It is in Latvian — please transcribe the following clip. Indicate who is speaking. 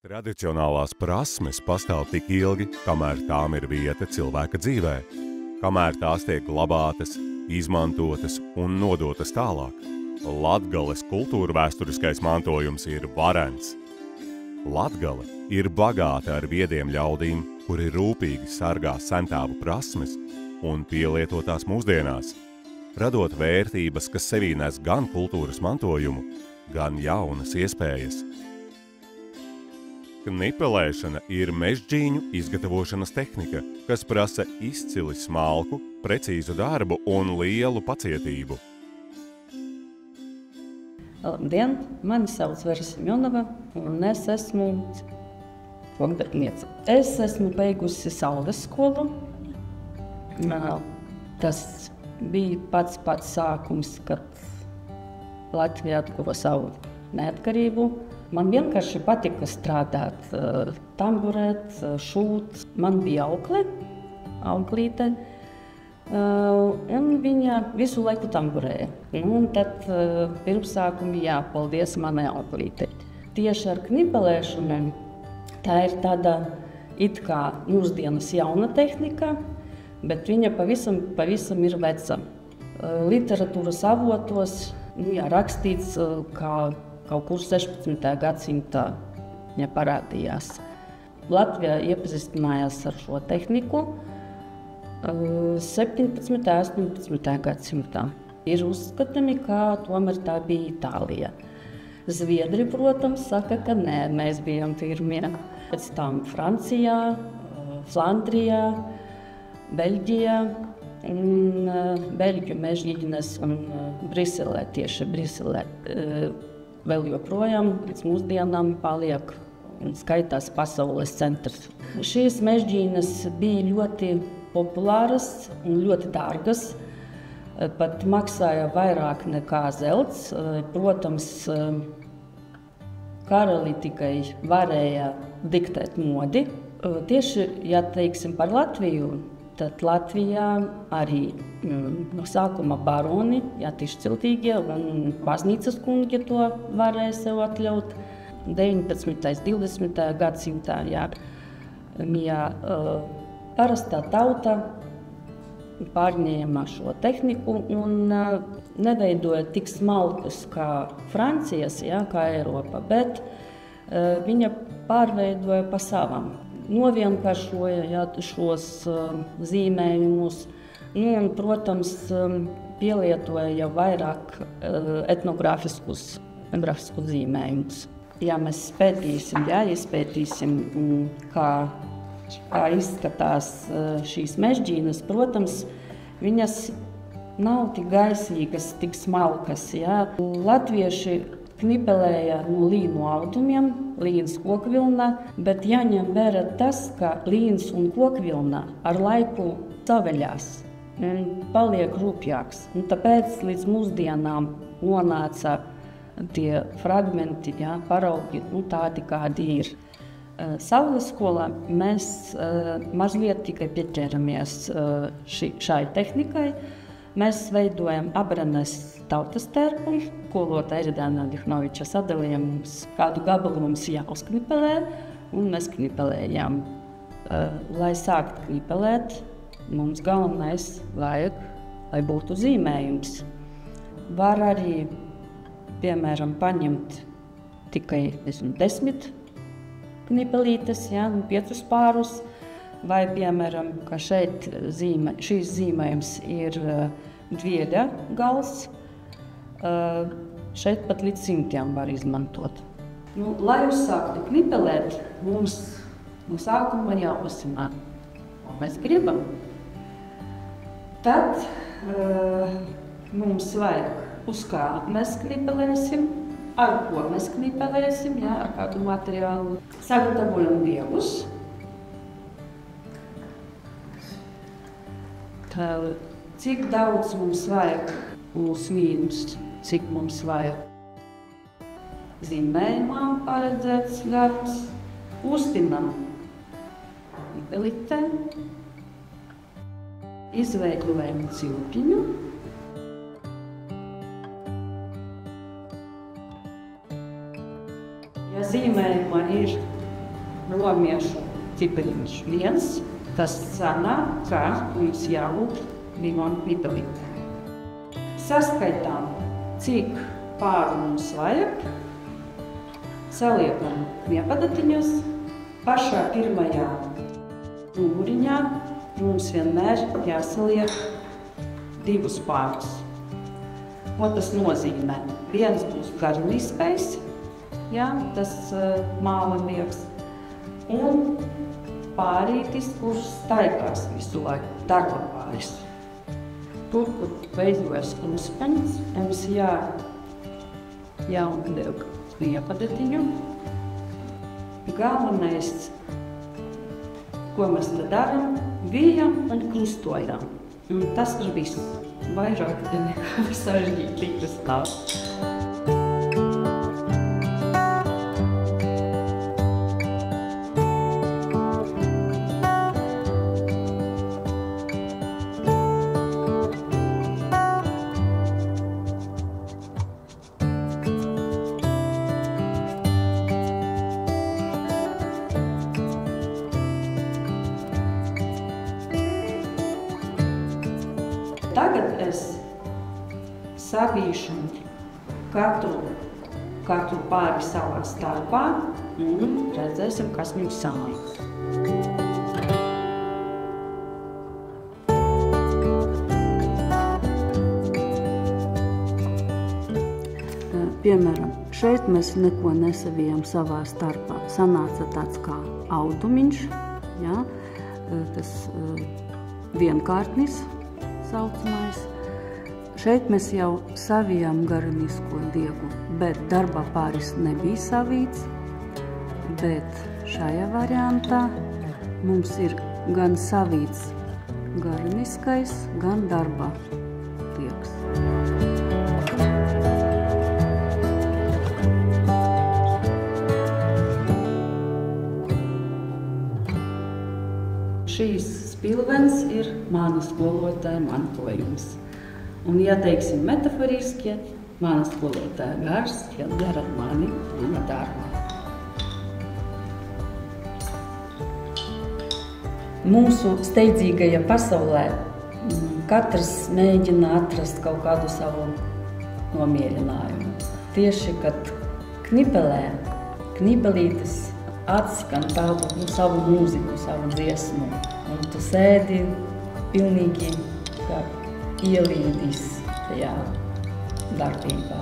Speaker 1: Tradicionālās prasmes pastāv tik ilgi, kamēr tām ir vieta cilvēka dzīvē, kamēr tās tiek glabātas, izmantotas un nodotas tālāk. Latgales kultūrvēsturiskais mantojums ir varens. Latgale ir bagāta ar viediem ļaudīm, kuri rūpīgi sargā sentāvu prasmes un pielietotās mūsdienās, radot vērtības, kas sevī nes gan kultūras mantojumu, gan jaunas iespējas. Knipelēšana ir mežģīņu izgatavošanas tehnika, kas prasa izcili smalku, precīzu darbu un lielu pacietību.
Speaker 2: Labdien, mani sauc Vera Simjonova un es esmu kokdarbniece. Es esmu beigusi Saules skolu. Tas bija pats sākums, kad Latvija atguva savu neatkarību. Man vienkārši patika strādāt, tamburēt, šūt. Man bija auklīte, un viņa visu laiku tamburēja. Un tad pirmsākumi jāpaldies manai auklītei. Tieši ar knipelēšanu tā ir tāda it kā mūsdienas jauna tehnika, bet viņa pavisam ir veca. Literatūras avotos rakstīts, kā kaut kur 16. gadsimtā viņa parādījās. Latvijā iepazīstinājās ar šo tehniku 17. un 18. gadsimtā. Ir uzskatāmi, ka tomēr tā bija Itālija. Zviedri, protams, saka, ka nē, mēs bijām pirmie. Pēc tam Francijā, Flandrijā, Beļģijā, un Beļģu mežģīnes un Briselē, tieši Briselē. Vēl joprojām līdz mūsdienām paliek un skaitās pasaules centrs. Šīs mežģīnes bija ļoti populāras un ļoti dārgas, pat maksāja vairāk nekā zelts. Protams, karali tikai varēja diktēt modi. Tieši, ja teiksim par Latviju, tad Latvijā arī no sākuma baroni, tieši ciltīgie un baznīcas kungi to varēja sev atļaut. 19. 20. gadsimtā, parastā tauta pārņēma šo tehniku un neveidoja tik smalkus kā Francijas, kā Eiropa, bet viņa pārveidoja pa savam. Novienkāršoja šos zīmējumus un, protams, pielietoja jau vairāk etnogrāfiskus zīmējumus. Ja mēs izpētīsim, kā izskatās šīs mežģīnes, protams, viņas nav tik gaisīgas, tik smalkas. Latvieši knipelēja no līnu audumiem, līns kokvilna, bet jāņem vērā tas, ka līns un kokvilna ar laiku saveļās un paliek rupjāks. Un tāpēc līdz mūsdienām nonāca tie fragmenti, paraugi, tādi, kādi ir. Saules skolā mēs mazliet tikai pieķeramies šai tehnikai. Mēs veidojam Abranes tautas tērpu. Skolotāja Eridāna Dihnoviča sadalīja mums, kādu gabalu mums jāuzknipelē, un mēs knipelējām. Lai sākt knipelēt, mums galvenais vajag, lai būtu zīmējums. Var arī, piemēram, paņemt tikai 10 knipelītes, 5 pārus, vai, piemēram, ka šeit šīs zīmējums ir dvieļa gals, šeit pat līdz 100 var izmantot. Lai uzsāktu knipelēt, mums no sākuma jāuzzināt, ko mēs gribam. Tad mums vajag uz kā mēs knipelēsim, ar ko mēs knipelēsim, ar kādu materiālu. Sagatavojam dievus. Cik daudz mums vajag mūsu līnus, cik mums vajag zīmējumam paredzēts darbs, uztinam knipelītē, izveidojam cilpiņu. Ja zīmējuma ir romiešu cipariņš 1, tas sanāk, ka mums jālūk limonu pipelīte. Saskaitām, cik pāri mums vajag, saliekam kniepadatīņus, pašā pirmajā numuriņā mums vienmēr jāsaliek 2 pārus. Ko tas nozīmē? Viens būs garniskais, tas mālinieks, un pārītis, kurš staigās visu laiku, darba pāris. Tur, kur veidojas kluspeņas, mums jāuzliek kniepadatiņu. Galvenais, ko mēs te darām, vijam un klustojam. Un tas ir viss. Vairāk nekā sarežģītas nav. Tagad es savīšu katru pāri savā starpā un redzēsim, kas mums sanāk. Piemēram, šeit mēs neko nesavījām savā starpā. Sanāca tāds kā audumiņš, tas vienkārtnis saucamais. Šeit mēs jau savījām garnisko diegu, bet darba pāris nebija savīts, bet šajā variantā mums ir gan savīts garniskais, gan darba diegs. Šīs spilvens ir mana skolotāja mantojums. Un, ja teiksim metaforiski, mana skolotāja gars iedara mana darba. Mūsu steidzīgajā pasaulē katrs mēģina atrast kaut kādu savu nomierinājumu. Tieši, kad knibelītes atskan tādu savu mūziku, savu dziesmu, un tu sēdi pilnīgi kā ielīdis tajā darbībā.